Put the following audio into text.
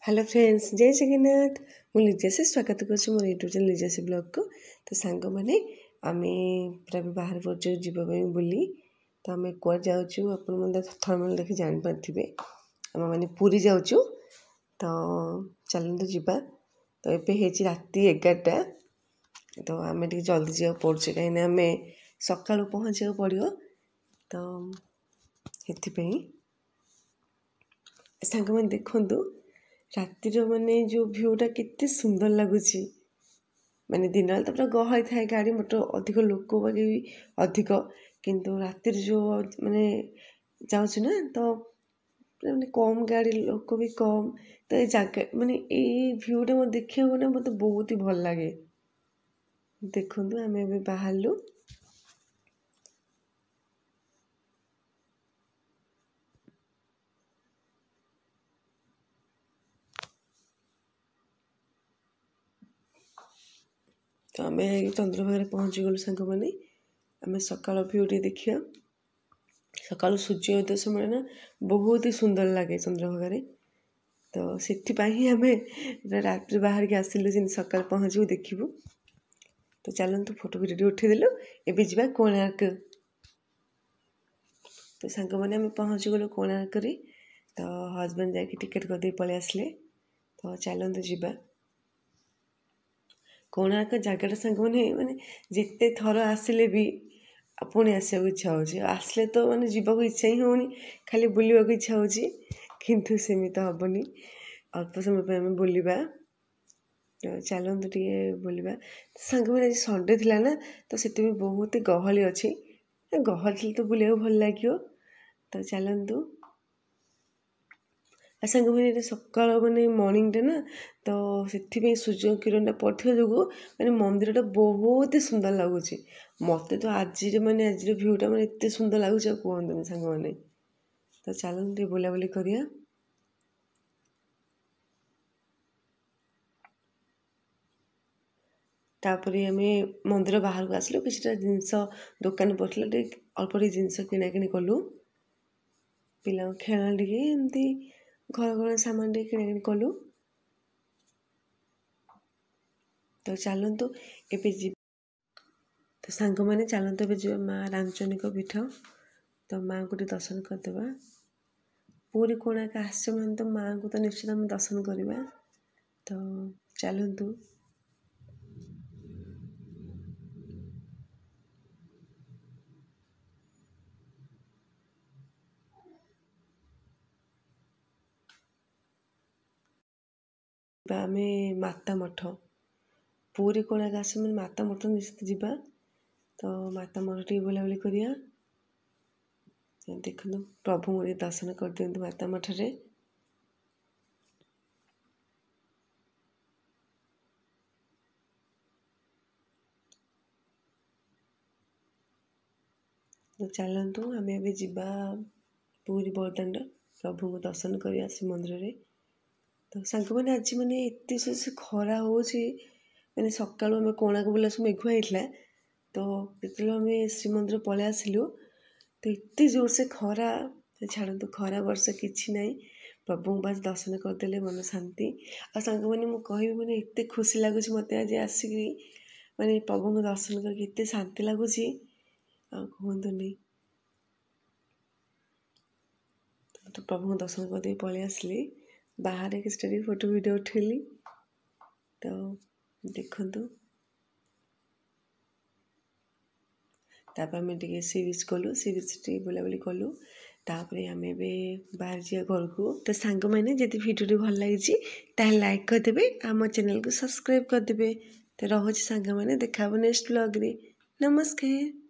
Hello friends, जय जगन्नाथ। मु लिजा से स्वागत कर मोर यूट्यूब चैनल लिजासी ब्लॉग को। तो सांग मैंने आम पूरा भी बाहर पड़े जावाई बुली। तो आम कुआ जाऊँ आप थर्माल देखी जापारे आम मैंने पूरी जाऊँ। तो चलते जावा। तो ये राति 11टा। तो आम जल्दी जावा पड़े कहीं आम सका पहुँचा पड़ो। तो ये सांग मैंने देखु रातिर माने जो भ्यूटा केते सुंदर लगुच। माने दिन तो पूरा गहली थाए, गाड़ी मोटर अधिक, लोक बागे भी अधिक, किंतु रातिर जो माने जाऊँ ना तो माने कम गाड़ी, लोक भी कम। तो ये जगह माने ये भ्यूटा मत देखा ना मत बहुत ही भल लगे। देखु आम ए बाहर तो आम चंद्रभागा पहुँची गलु सांग मैंने। आम सका भ्यूटी देखिए सका सूर्योदय समय ना बहुत ही सुंदर लगे चंद्रभागा। तो से आम रात बाहर के आसिलु जिन सका पहुँचू देखू। तो चलतु फोटो भिडियो उठेदेलु। एबे जा कोणार्क। तो सांग मैंने आम पहुँची गलु कोणार्क। तो हजबैंड जाकि टिकेट करदे पलि आसले। तो चलतु जा कोणार्क जगह सांग मैंने जिते थर आसिले भी पुणी आसा इच्छा होसले। तो मैंने जीवाक इच्छा ही होनी, खाली बुलवाक इच्छा हो। किंतु सेमित हेनी, अल्प समय आम बुलवा। तो चलतु टे बुलवा। सांग मैंने आज संडे थिला ना, तो से बहुत ही गहली अच्छी। गहली तो बुलिया भल लगे। तो चलतु सांग मैंने सका माने मॉर्निंग टे ना, तो से सूर्य किरण पड़े जो मैंने मंदिरटा बहुत ही सुंदर लगुच। मत तो आज माने आज भ्यूटा मैंने एत सुंदर लगुच कहते सांग मैंने। तो चलते टे बुलाबुली करिया। तापर आम मंदिर बाहर को आसलु। किसी जिनस दुकान पड़े अल्प जिनस किणाकिणी कलु। पिला खेल टे एमती घर घर सामान टे किणाकिणी कलु। तो चलतु एबे तो सांग मैंने चलतु ए जा माँ रामचंडी पीठ। तो माँ को दर्शन करदे। पूरी कोणार्क आस मान तो माँ को तो निश्चित आम दर्शन करवा। तो चलतु आम माता मठ। पूरी कोणार्क आस मैंने माता मठ निश्चित जावा। तो माता मठ टे बुलाबुली करिया। देखु प्रभु मुझे दर्शन कर दियंतु माता मठ रे। तो चलतु आम ए जा पूरी बरदाण्ड प्रभु को दर्शन कर मंदिर रे। तो सांग मैंने आज मैंने एत से खरा हो मैंने सका आम कोणार्क बुला सब मेघुआ होता। तो जो आम श्रीमंदिर पलि आसिलु, तो एत जोर से खरा। छाड़ू खरा वर्षा किसी ना, प्रभु बास दर्शन करदे मन शांति। आ सांग मैंने मुझे मैंने एत खुशी लगुच मत आज आसिक माने प्रभु को दर्शन करके शांति लगुच कहतु नहीं। तो प्रभु को दर्शन करदे पलि आसली। बाहर किसी फोटो वीडियो उठेली। तो देखु आम टे सी बीच गलु। सी बीच टे बुलाबुली कलु। तापर आम बाहर जा घर को। तो सांग मैंने जब वीडियो भल लगी लाइक करदे, आम चैनल को सब्सक्राइब करदे। तो रोचे सांग मैंने देखा नेक्स्ट ब्लॉग रे। नमस्कार।